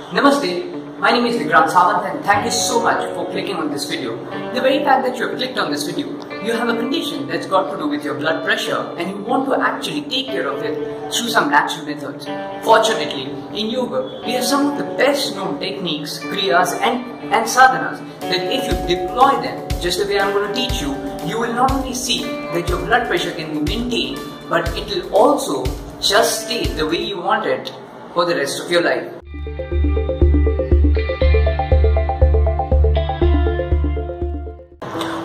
Namaste, my name is Vikrant Sawant and thank you so much for clicking on this video. The very fact that you have clicked on this video, you have a condition that's got to do with your blood pressure and you want to actually take care of it through some natural methods. Fortunately, in yoga, we have some of the best known techniques, kriyas and sadhanas that if you deploy them just the way I'm going to teach you, you will not only see that your blood pressure can be maintained, but it will also just stay the way you want it for the rest of your life.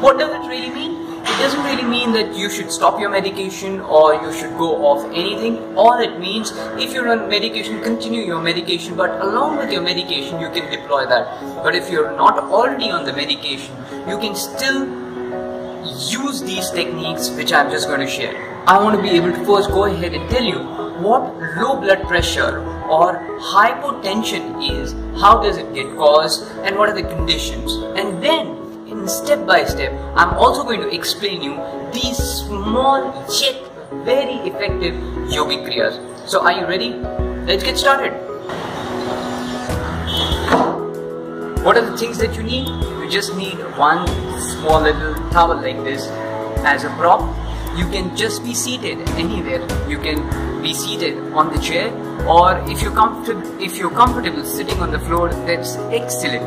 What does it really mean? It doesn't really mean that you should stop your medication or you should go off anything. All it means, if you're on medication, continue your medication, but along with your medication you can deploy that. But if you're not already on the medication, you can still use these techniques which I'm just going to share. I want to be able to first go ahead and tell you what low blood pressure or hypotension is, how does it get caused, and what are the conditions. And then in step by step, I'm also going to explain you these small yet very effective yogic kriyas. So are you ready? Let's get started. What are the things that you need? You just need one small little towel like this as a prop. You can just be seated anywhere. You can be seated on the chair, or if you're comfortable sitting on the floor, that's excellent.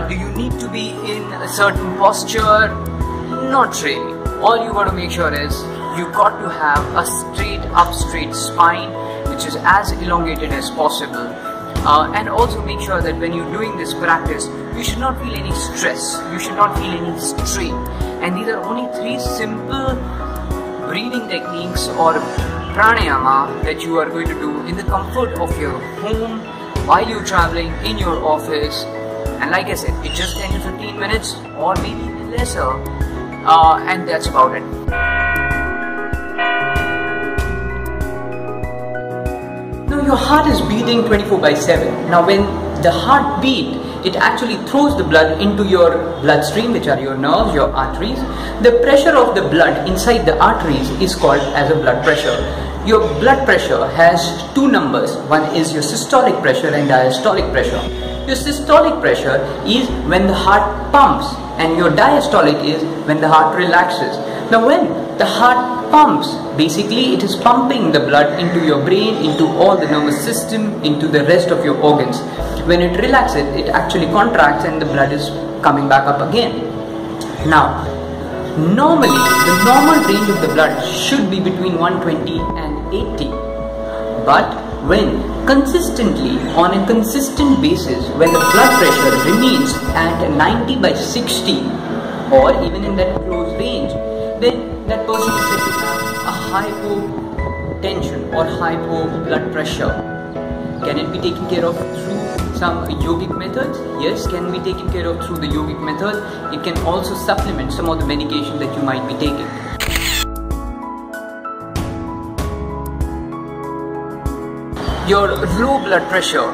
Do you need to be in a certain posture? Not really. All you want to make sure is you got to have a straight spine which is as elongated as possible. And also make sure that when you're doing this practice, you should not feel any stress, you should not feel any strain. And these are only 3 simple breathing techniques or pranayama that you are going to do in the comfort of your home, while you're traveling, in your office. And like I said, it's just 10 to 15 minutes or maybe even lesser, and that's about it. Now your heart is beating 24/7. Now when the heart beat, it actually throws the blood into your bloodstream, which are your nerves, your arteries. The pressure of the blood inside the arteries is called as a blood pressure. Your blood pressure has 2 numbers. One is your systolic pressure and diastolic pressure. Your systolic pressure is when the heart pumps, and your diastolic is when the heart relaxes. Now when the heart pumps, basically it is pumping the blood into your brain, into all the nervous system, into the rest of your organs. When it relaxes, it actually contracts and the blood is coming back up again. Now, normally the normal range of the blood should be between 120 and 80. But when consistently, on a consistent basis, when the blood pressure remains at 90/60 or even in that close range, then that person is said to have a hypotension or hypo blood pressure. Can it be taken care of through some yogic methods? Yes, can be taken care of through the yogic method. It can also supplement some of the medication that you might be taking. Your low blood pressure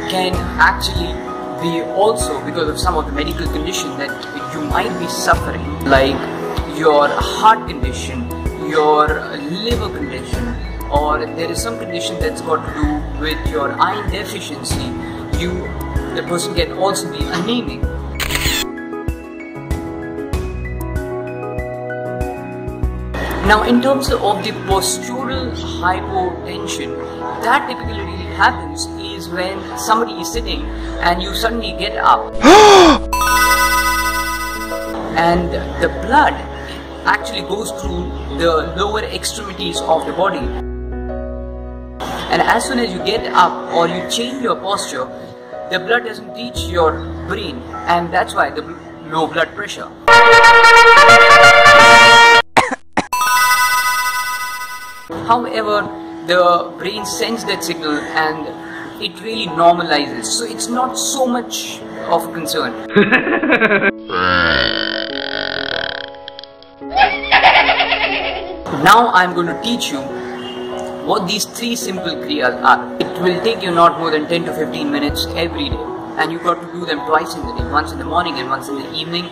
can actually be also because of some of the medical condition that you might be suffering, like your heart condition, your liver condition, or there is some condition that's got to do with your iron deficiency. The person can also be anemic. Now in terms of the postural hypotension, that typically happens is when somebody is sitting and you suddenly get up and the blood actually goes through the lower extremities of the body. And as soon as you get up or you change your posture, the blood doesn't reach your brain, and that's why the low blood pressure. However, the brain sends that signal and it really normalizes, so it's not so much of a concern. Now I'm going to teach you what these 3 simple kriyas are. It will take you not more than 10 to 15 minutes every day, and you've got to do them twice in the day, once in the morning and once in the evening.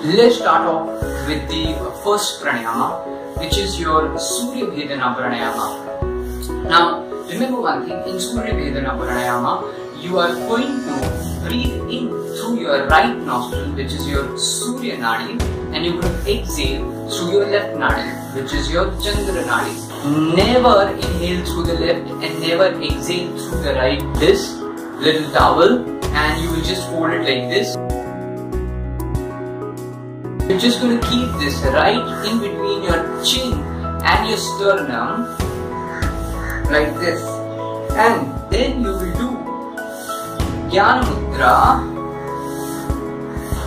Let's start off with the first pranayama, which is your Surya Bhedana pranayama. remember one thing, in Surya Vedana Pranayama, you are going to breathe in through your right nostril, which is your Surya Nadi, and you're going to exhale through your left Nadi, which is your Chandra Nadi. Never inhale through the left and never exhale through the right. This little towel, and you will just hold it like this. You're just going to keep this right in between your chin and your sternum, like this. And then you will do Jnana Mudra.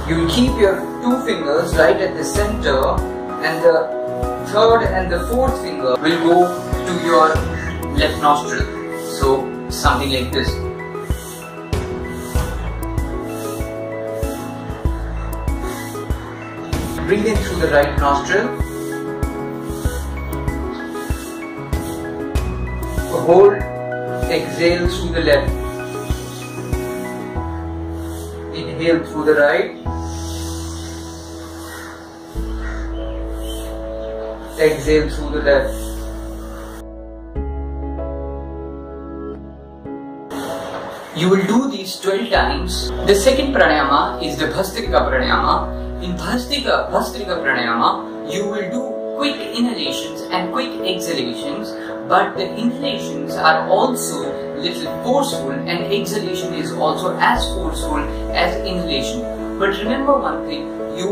You will keep your two fingers right at the center, and the third and the fourth finger will go to your left nostril. So something like this. Breathe in through the right nostril. Hold, exhale through the left. Inhale through the right. Exhale through the left. You will do these 12 times. The second pranayama is the Bhastrika pranayama. In Bhastrika pranayama, you will do quick inhalations and quick exhalations, but the inhalations are also little forceful and exhalation is also as forceful as inhalation. But remember one thing, you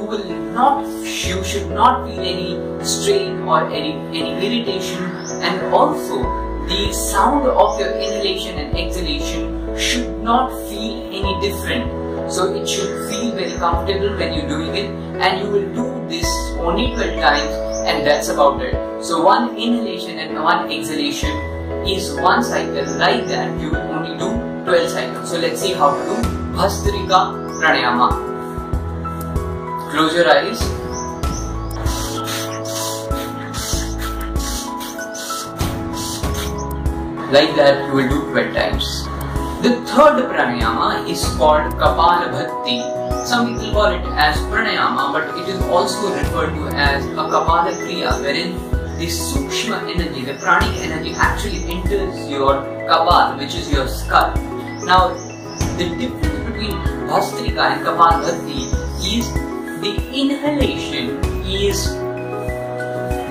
should not feel any strain or any irritation, and also the sound of your inhalation and exhalation should not feel any different. So it should feel very comfortable when you're doing it, and you will do this only 12 times, and that's about it. So one inhalation and one exhalation is one cycle. Like that, you will only do 12 cycles. So let's see how to do Bhastrika pranayama. Close your eyes. Like that, you will do 12 times. The third pranayama is called Kapalabhati. Some people call it as pranayama, but it is also referred to as a Kapala Kriya, wherein the Sukshma energy, the pranic energy actually enters your Kapal, which is your skull. Now, the difference between Bhastrika and Kapalabhati is the inhalation is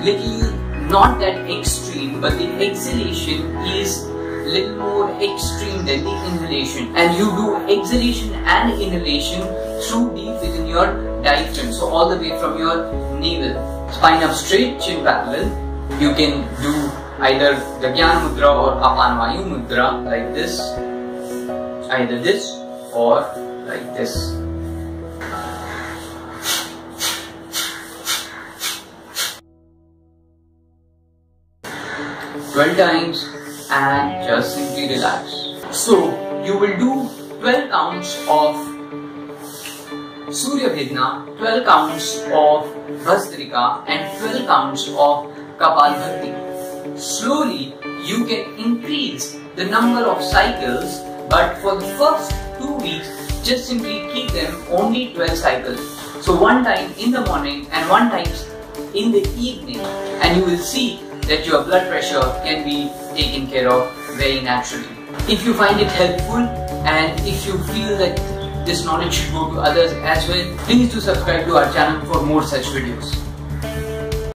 little not that extreme, but the exhalation is little more extreme than the inhalation, and you do exhalation and inhalation through deep within your diaphragm, so all the way from your navel. Spine up straight, chin parallel. You can do either the Jnana Mudra or Apanvayu Mudra, like this, either this or like this. "12 times and just simply relax." So you will do 12 counts of Surya Vedana, 12 counts of Bhastrika, and 12 counts of Kapalabhati. Slowly you can increase the number of cycles, but for the first 2 weeks just simply keep them only 12 cycles. So one time in the morning and one time in the evening, and you will see that your blood pressure can be taken care of very naturally. If you find it helpful, and if you feel that this knowledge should go to others as well, please do subscribe to our channel for more such videos.